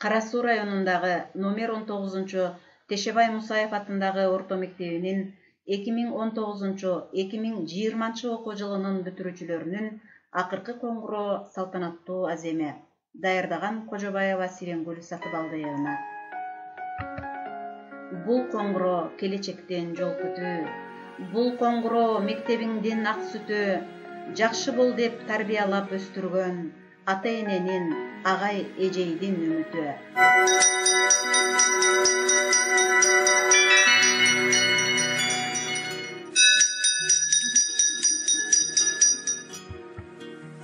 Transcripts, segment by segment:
Кара Суу районундагы номер 19 Тешебай Мусаев атындагы орто мектебинин 2019-2020 окуу жылынын бүтүрүүчүлөрүнүн акыркы коңгуроо салтанаттуу аземи даярдаган Кожобаева Сиренгүл Сатыбалдыевна. Бул коңгуроо келечектен жол күтүү. Бул коңгуроо мектебиңдин ак сүтү, жакшы бол деп тарбиялап өстүргөн ата-эненин, агай эжейдин үмүтү.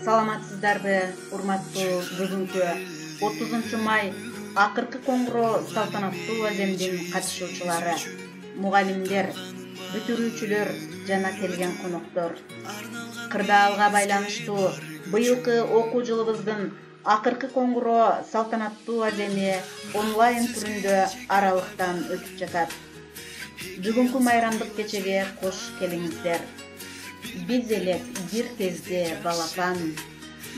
Саламатсыздарбы, урматтуу бүгүнкү 30 май акыркы коңгуроо салтанаттуу аземдин катышуучулары, мугалимдер, бүтүрүүчүлөр жана келген коноктор. Кырдаалга байланыштуу быйылкы окуу жылыбыздын акыркы коңгуроо салтанаттуу аземи онлайн түрүндө аралыктан өтүп жатат. Бүгүнкү майрамдык кечеге кош келиңиздер. Биз элек бир кезде балапан,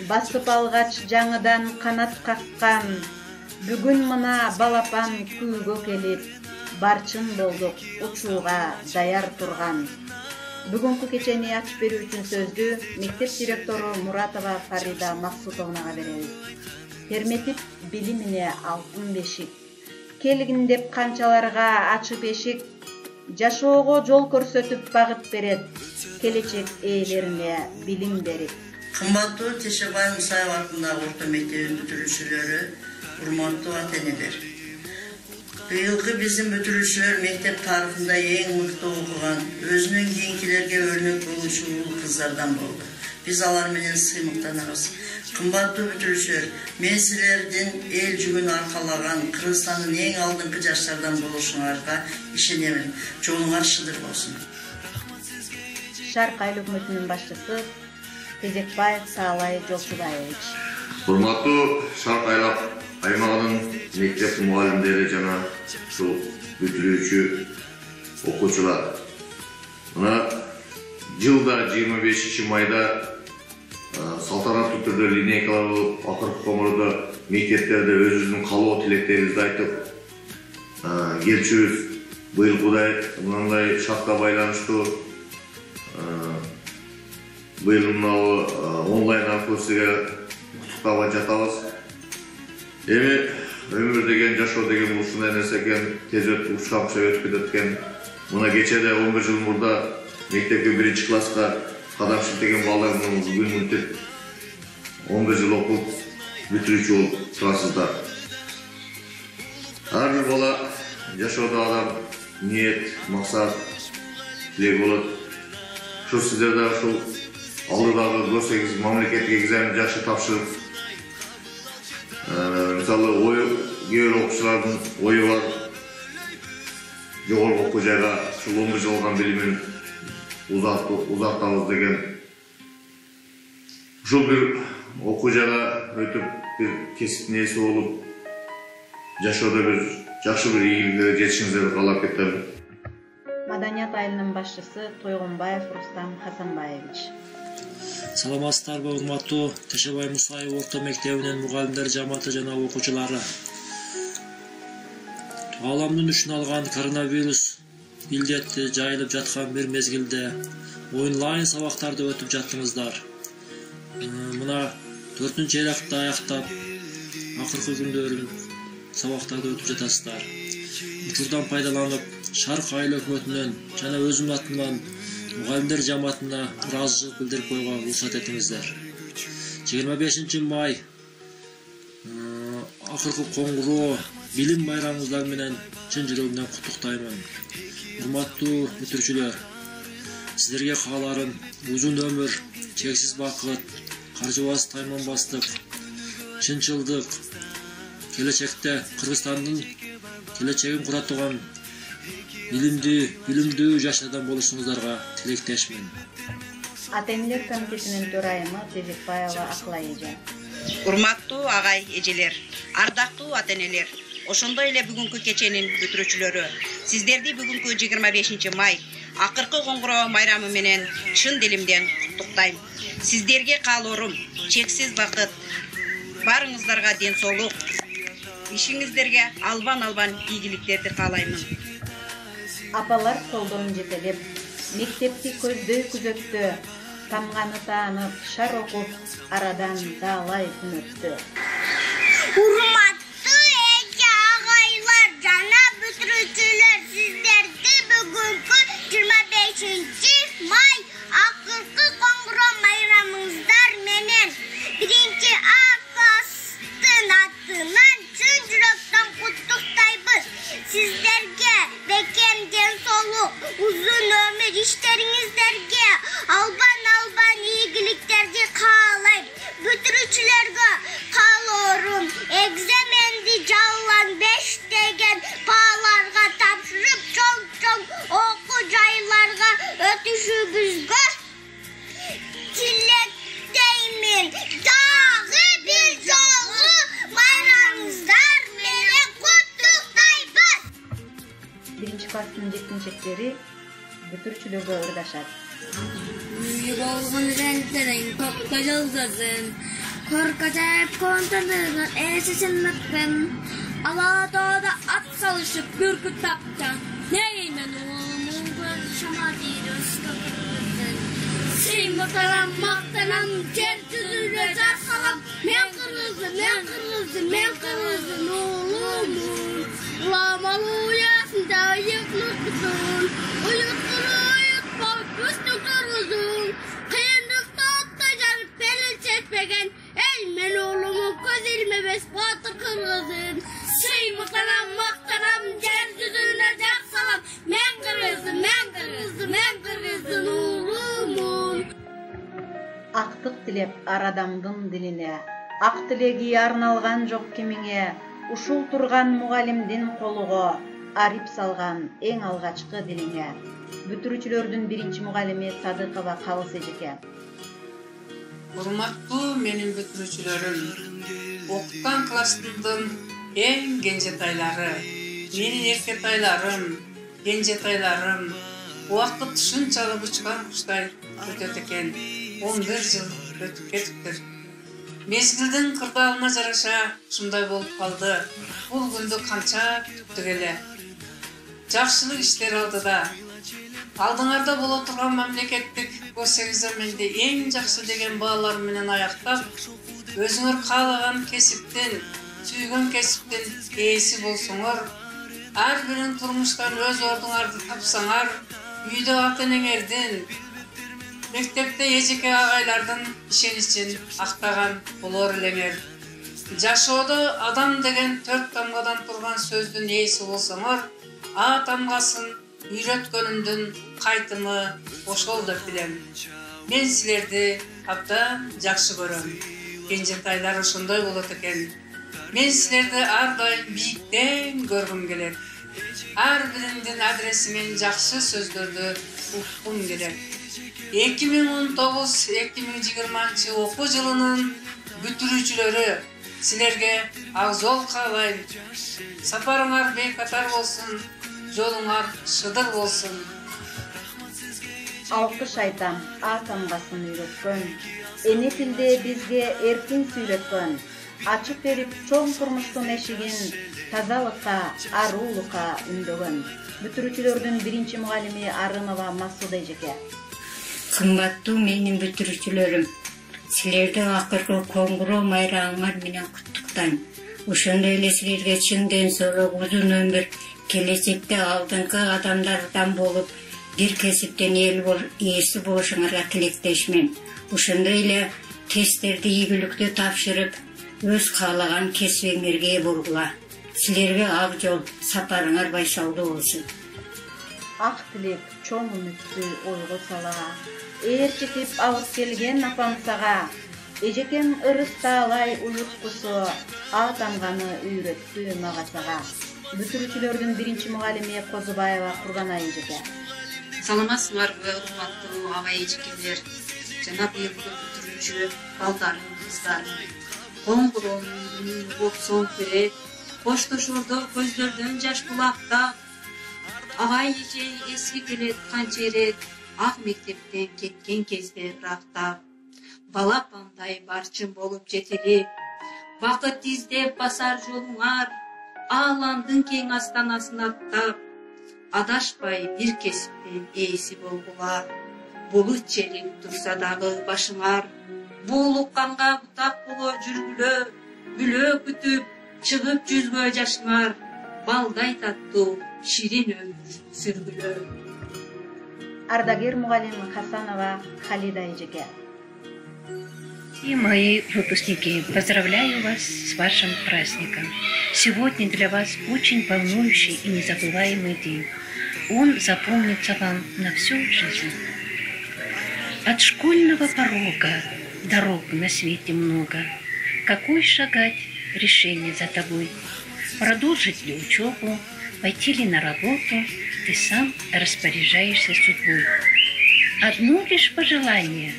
басып алгач жаңыдан канат каккан. Бүгүн мына балапан күүгө келип, барчын болдук учууга даяр турган. Бүгүнкү кечени ачып берүү үчүн сөздү мектеп директору Муратова Фарида Максутовнага беребиз. Терметип билимине алтын бешик, келгин деп канчаларга ачып эшик, жашоого жол көрсөтүп багыт берет, келечек ээлерине билим берип. Кымбаттуу Тешебай Мусаев атындагы орто мектебинин бүтүрүүчүлөрү, урматтуу ата-энелер. Быйылкы биздин бүтүрүүчүлөр мектеп тарыхында эң мыкты окуган, өзүнүн кийинкилерге өрнөк болуучу ул кыздардан болду. Биз алар менен сыймыктанабыз. Кымбаттуу бүтүрүүчүлөр, мен силердин эл жүгүн аркалаган Кыргызстандын эң алдыңкы жаштардан болушуңарга ишенемин. Жолуңар шыдыр болсун. Шарк айыл өкмөтүнүн башчысы Тезекбаев Саалай Жолчубаевич. Урматтуу Шарк айлап аймагынын мектеп мугалимдери жана ушул бүтүрүүчү окуучулар. Мына жылда 25 майда салтанаттуу түрдө линейкалар болуп, акыркы коңгуроодо мектептерде өзүбүздүн каалоо тилектерибизди айтып келчүбүз. Быйылкыдай мындай шартка байланыштуу быйыл мынау онлайн аркылуу сизге куттуктап жатабыз. Эми өмүр деген, жашоо деген ушундай нерсе экен, тез өтүп, учканча өтүп кетет экен. Мына кечеде 11 жыл мурда мектепке 1 класска кадам шилтеген балдар бүгүн мынтип 11 жыл окуп бүтүрүүчү болуп турасыздар. Ар бир бала жашоодо адам ниет, максат, тилеги болот. Ушул сиздер да ушул алдыдагы көрсеңиз мамлекеттик экзамен жакшы тапшырып, мисалы кээ бир окуучулардын ою бар, жогорку окуу жайга ушул 11 жыл алган билимин узартабыз деген. Ушул бир окуу жайга өтүп, бир кесиптин ээси болуп, жашоодо бир жакшы бир ийгиликке жетишиңиздерди каалап кетем. Маданият айылынын башчысы Тойгонбаев Рустам Хасанбаевич. Саламатсыздарбы, урматтуу Тешебай Мусаев орто мектебинин мугалимдер жамааты жана окуучулары. Ааламдын үчүн алган коронавирус илдети жайылып жаткан бир мезгилде онлайн сабактарды өтүп жаттыңыздар. Мына 4-чейректи аяктап, акыркы күндөрүн сабактарды өтүп жатасыздар. Учурдан пайдаланып, Шарк айыл өкмөтүнөн жана өзүм атымдан мугалимдер жамаатына ыраазычылык билдирип койгонго уруксат этиңиздер. 25 май акыркы коңгуроо билим байрамыңыздар менен чын жүрөгүмдөн куттуктаймын. Урматтуу бүтүрүүчүлөр, сиздерге кааларым узун өмүр, чексиз бакыт, каржыбас тайманбастык, чынчылдык, келечекте Кыргызстандын келечегин кура турган билимдүү жаштардан болушуңуздарга тилектешмин. Ата-энелер комитетинин төрайымы Тезекбаева Аклай эже. Урматтуу агай эжелер, ардактуу ата-энелер, ошондой эле бүгүнкү кеченин бүтүрүүчүлөрү, сиздерди бүгүнкү 25 май акыркы коңгуроо майрамы менен чын дилимден куттуктайм. Сиздерге каалоорум чексиз бакыт, барыңыздарга ден соолук, ишиңиздерге албан ийгиликтерди каалаймын. Апалар колдон жетелеп, мектепти көздөй күзөттү, тамганы таанып, шар окуп, арадан таалай күн өттү. Урматтуу эже агайлар жана бүтүрүүчүлөр, сиздерди бүгүнкү 25 май акыркы коңгуроо майрамыңыздар менен 1-Августтун атынан чын жүрөктөн куттуктайбыз. Сиздерге бекем ден соолук, узун өмүр, иштериңиздерге албан ийгиликтерди каалайм. Бүтүрүүчүлөргө каалоорум экзаменди жалган 5 деген бааларга тапшырып, чоң окуу жайларга өтүшүбүзгө тилектеймин. Дагы бир жолу майрамыңыздар менен куттуктайбыз. 1-класстын жеткинчектери бүтүрүүчүлөргө ырдашат. Yolgun renklerin kokta yıldızın, korkacak kontanının ensesinden, Aladağ'da at salışıp bürküt takta, neymen oğlumun konuşama diyoruz kapırızın. Sen bakaran maktanan, çertüzüne zarsalam, men kırılızın oğlumun, Lamalı uyasında yıklıktın, Üstü kırmızın, kıyınlıkta otlayacak beni çekmegen, elmen oğlumun göz ilmemez batı kırmızın. Sıymıklanam, maktanam, cerzüzüne caksalam, men kırmızın oğlumun. Актык тилеп арадамдын диline, ак тилеги арналган жок кимиңе, ушул турган мугалимдин колуго, арип салган эң алгачкы дилиңе. Бүтүрүүчүлөрдүн 1-чи мугалими Садыкова Калыс эжеке. Урматтуу менин бүтүрүүчүлөрүм, окуткан класстын эң кенжетайлары, менин эркетайларым, кенжетайларым, убакыт ушунчалык учкан куштай өтөт экен. 11 жыл өтүп кетиптир. Мезгилдин кырдаалына жараша ушундай болуп калды. Бул күндү канча күттүк эле. Жакшылык иштер алдыда. Алдыңарда боло турган мамлекеттик госэкзаменди эң жакшы деген баалар менен аяктап, өзүңөр каалаган кесиптин, сүйгөн кесиптин ээси болсоңор, ар бирин турмуштан өз ордуңарды тапсаңар, үйдө ата-энеңердин, мектепте эжеке агайлардын ишеничин актаган болор элеңер. Жашоодо адам деген 4 тамгадан турган сөздүн ээси болсоңор, А тамгасын үйрөткөнүмдүн кайтымы ошол деп билем. Мен силерди абдан жакшы көрөм. Кенжетайлар ошондой болот экен. Мен силерди ар дайым бийиктен көргүм келет. Ар бириңдин адресимен жакшы сөздөрдү уккум келет. 2019-2020 окуу жылынын бүтүрүүчүлөрү, силерге ак жол каалайм. Сапарыңар бейкатар болсун, жолуңар шыдыр болсун. Алкыш айтам, А тамгасын үйрөткөн, эне тилде бизге эркин сүйлөткөн, ачып берип чоң турмуштун эшигин тазалыкка, арулукка үндөгөн. Бүтүрүүчүлөрдүн 1-чи мугалими Арынова Масуда эжеке. Кымбаттуу менин бүтүрүүчүлөрүм, силерди акыркы коңгуроо майрамыңар менен куттуктайм. Ошондой эле силерге чын ден соолук, узун өмүр, келечекте алдыңкы адамдардан болуп, бир кесиптен ээси болушуңарга тилектешмин. Ошондой эле тесттерди ийгиликтүү тапшырып, өз каалаган кесибиңерге ээ болгула. Силерге ак жол, сапарыңар байсалдуу болсун. Ак тилек чоң үмүттү ойго сала, ээрчитип алып келген апам сага. Эжекем ырыс таалай уюткусу, А тамганы үйрөттү мага сага. Бүтүрүүчүлөрдүн 1-чи мугалими Козубаева Курганай эжеке. Саламатсыңарбы, урматтуу агай эжекелер, жана быйылкы бүтүрүүчү балдарым, кыздарым. Коңгуроонун боксоң керек, коштошордо көздөрдөн жаш булактап, агай эже эске келет канча эрет, ак мектептен кеткен кезде ырактап. Балапандай барчын болуп жетелип, Бакыт издеп басар жолуңар, ааландын кең астанасын аттап, адашпай бир кесиптин ээси болгула. Булут челип турса дагы башыңар, буулукканга бутак боло жүргүлө, бүлө күтүп, чыгып жүзгө жашыңар, балдай таттуу, ширин өмүр сүргүлө. Ардагер мугалим Хасанова Халида эжеке. И мои выпускники, поздравляю вас с вашим праздником. Сегодня для вас очень волнующий и незабываемый день. Он запомнится вам на всю жизнь. От школьного порога дорог на свете много. Какой шагать, решение за тобой. Продолжить ли учебу, пойти ли на работу, ты сам распоряжаешься судьбой. Одно лишь пожелание,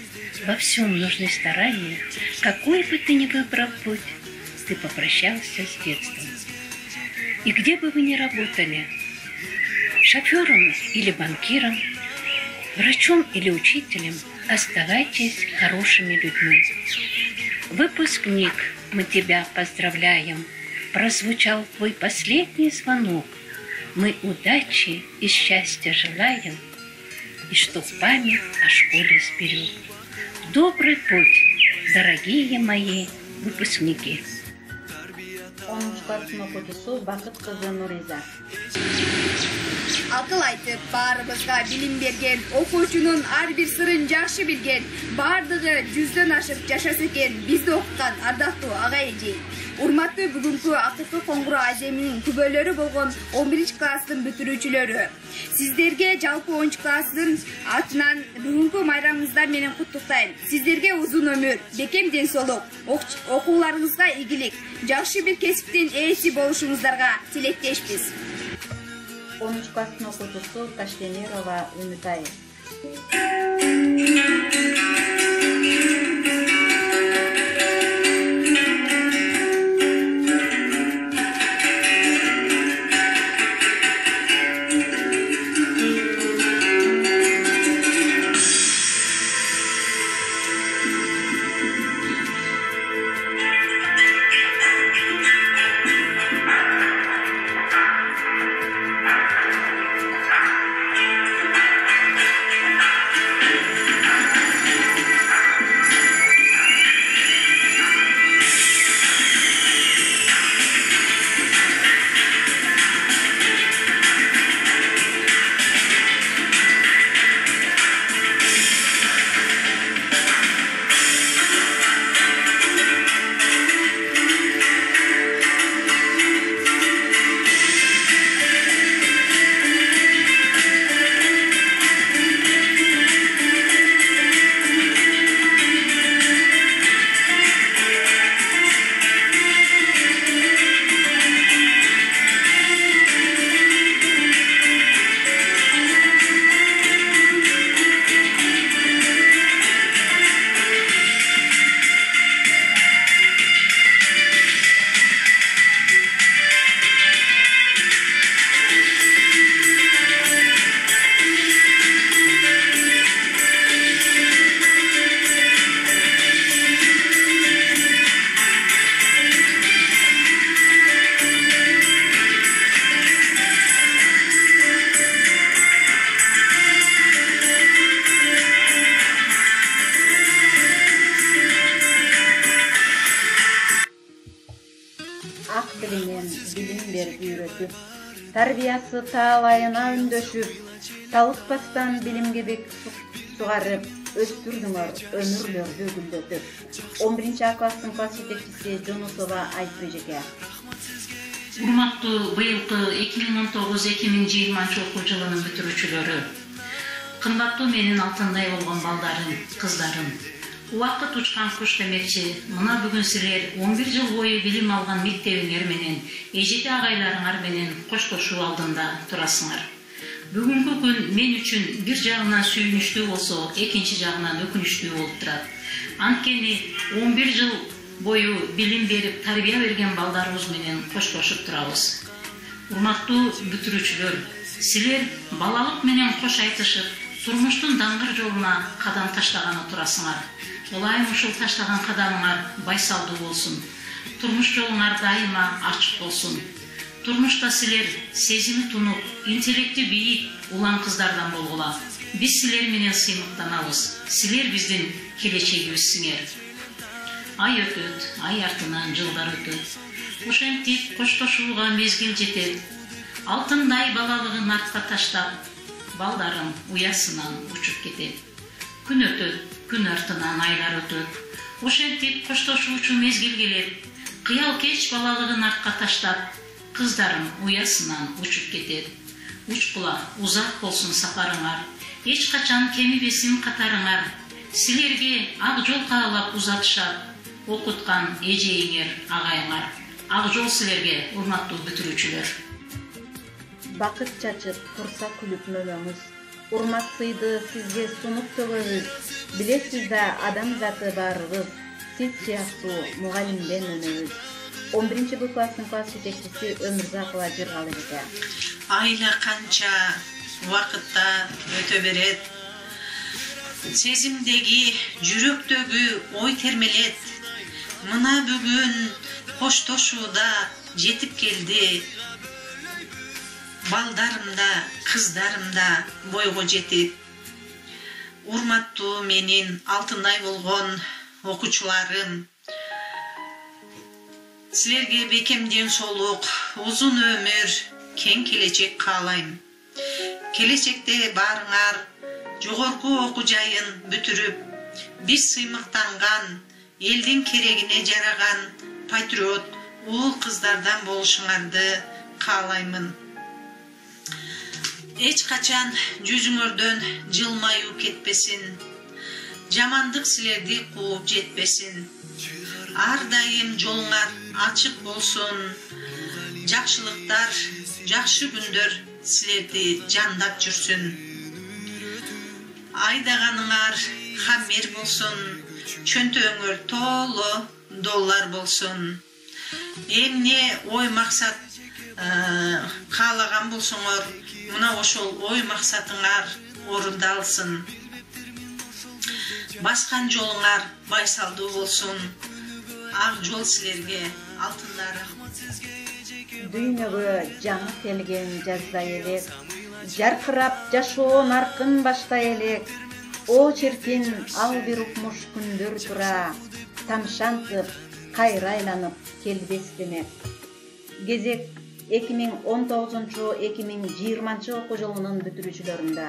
во всем нужны старания, какой бы ты ни выбрал путь, ты попрощался с детством. И где бы вы ни работали, шофером или банкиром, врачом или учителем, оставайтесь хорошими людьми. Выпускник, мы тебя поздравляем. Прозвучал твой последний звонок. Мы удачи и счастья желаем, и чтоб память о школе сберег. Добрый путь, дорогие мои выпускники. 10 класстын окуучусу Бакыт кызы Нуриза. Акыл айтып баарыбызга билим берген, окуучунун ар бир сырын жакшы билген, баардыгы 100дөн ашып жашаса экен бизди окуткан ардактуу ага эже. Урматтуу бүгүнкү акыркы коңгуроо аземинин күбөлөрү болгон 11 класстын бүтүрүүчүлөрү. Сиздерге жалпы 10 класстын атынан бүгүнкү майрамыңыздар менен куттуктайм. Сиздерге узун өмүр, бекем ден соолук, окууларыңызга ийгилик, жакшы бир кесиптин ээси болушуңуздарга тилектешпиз. 13 класстын окуучусу Таштемирова Үмүтай. Тарбиясы таалайына үндөшүп, талыкпастан билимге бек сугарып, өстүрдүңөр өмүрлөрдү гүлдөтүп. 11 класстын класс жетекчиси Жонусова Айтты эжеке. Урматтуу быйылкы 2019-2020 окуу жылынын бүтүрүүчүлөрү, кымбаттуу менин алтындай болгон балдарым, кыздарым, убакыт учкан куш демекчи, мына бүгүн силер 11 жыл бою билим алган мектебиңер менен, эжети агайларыңар менен коштошуу алдында турасыңар. Бүгүнкү күн мен үчүн бир жагынан сүйүнүчтүү болсо, экинчи жагынан өкүнүчтүү болуп турат. Анткени 11 жыл бою билим берип, тарбия берген балдарыбыз менен коштошуп турабыз. Урматтуу бүтүрүүчүлөр, силер балалык менен кош айтышып, турмуштун даңгыр жолуна кадам таштаганы турасыңар. Улайым ушул таштаган кадамыңар байсалдуу болсун. Turmuş joluңар дайыма ачык болсун. Turmuşta силер сезими тунуп, интеллекти бийик улан кыздардан болгула. Биз силер менен сыймыктанабыз. Силер биздин келечегибизсиңер. Ай өтөт, ай артынан жылдар өтөт. Ошентип коштошууга мезгил жетет. Алтындай балалыгын артка таштап, балдарым уясынан учуп кетет. Күн өтөт, күн артынан айлар өтөт. Ошентип коштошуучу мезгил келет. Кыял кеч балалыгын артка таштап, кыздарым уясынан учуп кетет. Учкула узак болсун сапарыңар, эч качан кемибесин катарыңар. Силерге ак жол каалап узатышат, окуткан эжейиңер, агайыңар. Ак жол силерге, урматтуу бүтүрүүчүлөр. Бакыт чачып, турса күлүп мөлөңүз. Урмат сыйды сизге сунуп төгөбүз. Билесиз да адам заты барыбыз. Сиз сыяктуу мугалимден өнөбүз. 11-Б класстын класс жетекчиси Өмүрзакова жыргалы экен. Айла канча убакытта өтө берет. Сезимдеги, жүрөктөгү ой термелет. Мына бүгүн коштошууда жетип келди. Балдарымда, кыздарымда бойго жетип. Урматтуу менин алтындай болгон окуучуларым. Силерге бекемден солук, узун өмүр, кең келечек каалайм. Келечекте барыңар жогорку окуу жайын бүтүрүп, биз сыймыктанган, элдин керегине жараган патриот уул кыздардан болушуңарды каалаймын. Эч качан жүзүңөрдөн жылмаюу кетпесин, жамандык силерди кууп жетпесин. Ар дайым жолуңар ачык болсун. Жакшылыктар, жакшы күндөр силерди жандап жүрсүн. Айдаганыңар хаммер болсун, чөнтөгүңөр толо доллар болсун. Эмне ой максат каалаган болсоңор, мына ошол ой максатыңар орундалсын. Баскан жолуңар байсалдуу болсун. Ак жол силерге алтындарым. Дүйнөгө жаңы келген жазда элек, жаркырап жашоо наркын баштай элек. О чиркин ал бир укмуш күндөр тура, тамшантып, кайра айланып келбес демек. Кезек 2019-2020 окуу жылынын бүтүрүүчүлөрүндө.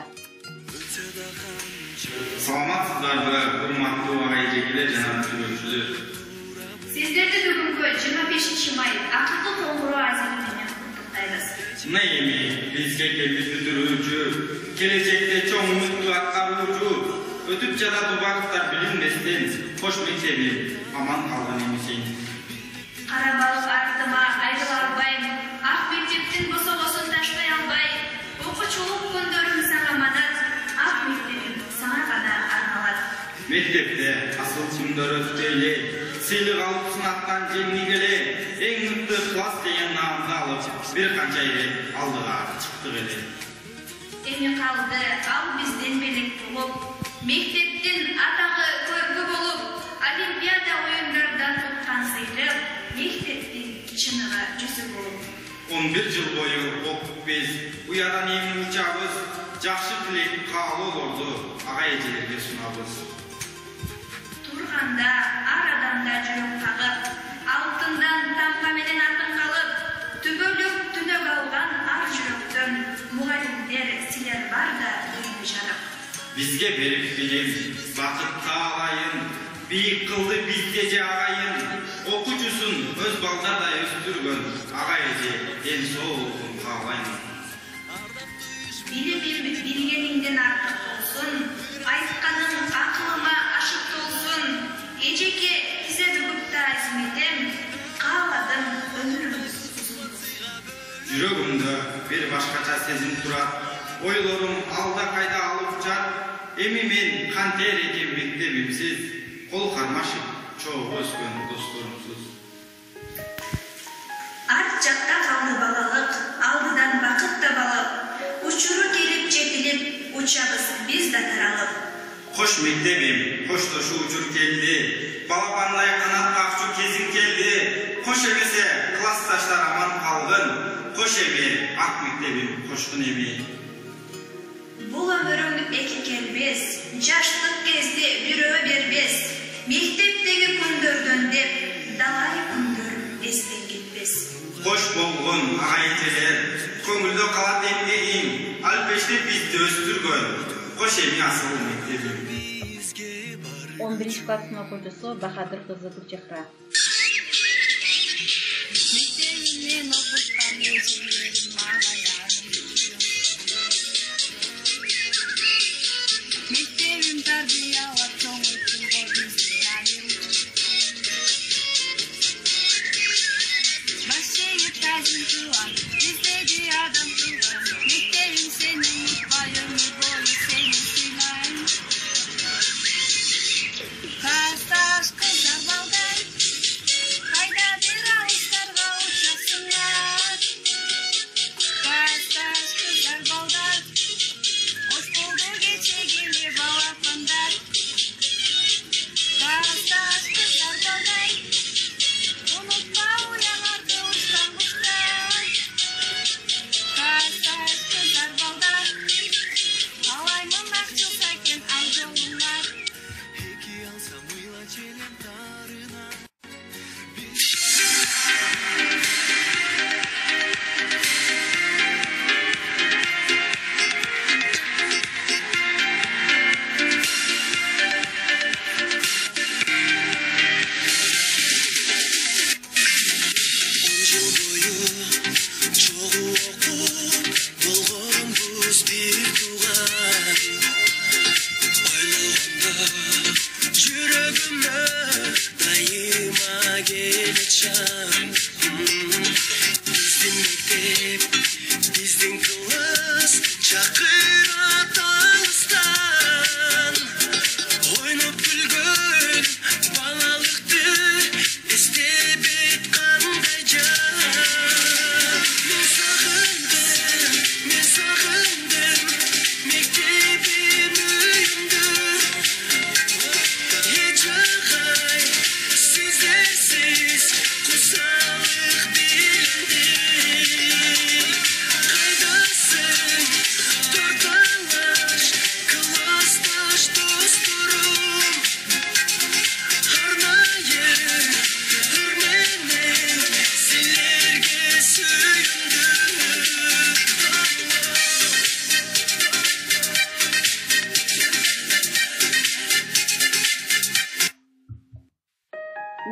Саламатсыздарбы, урматтуу агай-эжелер жана бүтүрүүчүлөр. Сиздерди бүгүнкү 25 май акыркы коңгуроо азыры менен куттуктайбыз. Мына эми бизге келип бүтүрүүчү, келечекте чоң үмүттү аткаруучу, өтүп жатат убакыттар билинбестен кош мектеби аман калган эмесин. Кара балык артыма айрыла албайм, ак мектептин босогосун таштай албайм. Окуучулук күндөрүм сага манат, ак мектебим сага гана арналат. Мектепте асыл күндөр өттү эле, сыйлык алып сынактан жеңип эле, эң мыкты класс деген наамды алып, бир канча эле алдыга чыктык эле. Эми калды ал бизден белек болуп, мектептин атагы көргү болуп, Олимпиада оюндардан туткан сыйлык, мектептин чыныгы жүзү болуп. 11 жыл бою окуп биз, уядан эми учабыз, жакшы тилек каалоолорду агай-эжелерге сунабыз. Турганда ар адамда жүрөк кагып, алтындан тамга менен атын калып, түбөлүк түнөк алган ар жүрөктөн мугалимдер силер бар да дүйнө жарык. Бизге берип билим, бакыт каалайын, бийик кылды бизге же агайын, окуучусун өз балдардай өстүргөн агай-эже ден соолугун каалайм. Билимим билгениңден артык болсун, айтканың акылыма ашык толсун. Эжеке тизе бүгүп да изметем, кааладым өмүрүмүз. Жүрөгүмдө бир башкача сезим турат, ойлорум алда кайда алып жат. Эми мен кантер экен мектебимсиз, кол кармашып чогуу өскөн досторумсуз. Арт жакта калды балалык, алдыдан бакыт да балып. Учуру келип жетилип, учабыз биз да таралып. Koş mektebim, koştoşu uçur keldi. Balabanlay kanat kakçu kezin keldi. Koş emese klasstaşlar aman kalgın. Koş emi, ak mektebim, koşkun emi. Бұл өміріңді бекі келбес, жаштық кезде бүрөө бербес, мектептегі күндерден деп, далай күндер естен кетпес. Koş bolğun, ağayetçeler, көңілді қалат емдейін, алпеште bizді өстіргөн, koş emi asıl mektebim. 11 класстың оқушысы Бахадыр қызы Гүлчехра. Мектебімнен оқытқан өзімнен мағаян. Мектебім тарбиялап көңілсін ғой біздің айым. Басшегі тәжін туған, біздегі адам туған. Мектебім сенің ұтпай өмір бойы сені сыйлайын. Классташ қыздар балдар, қайда бір ауыстарға ұшасыңар. Классташ қыздар балдар, қош болды кеше келе балапандар. Классташ қыздар балдар, ұмытпа ұяңарды ұштан құштан. Классташ қыздар балдар, қалаймын ақ жыл сәкен ақ жолыңар.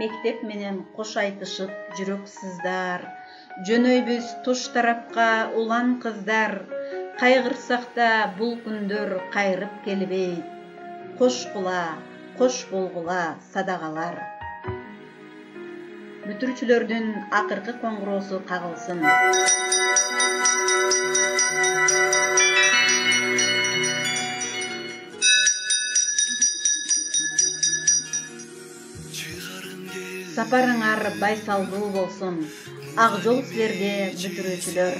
Мектеп менен кош айтышып жүрөксүздар, жөнөйбүз туш тарапка улан кыздар, кайгырсак да бул күндөр кайрып келбейт. Кош кула, кош болгула садагалар. Бүтүрүүчүлөрдүн акыркы коңгуроосу кагылсын. Сапарыңар байсалдуу болсун. Ак жол силерге бүтүрүүчүлөр.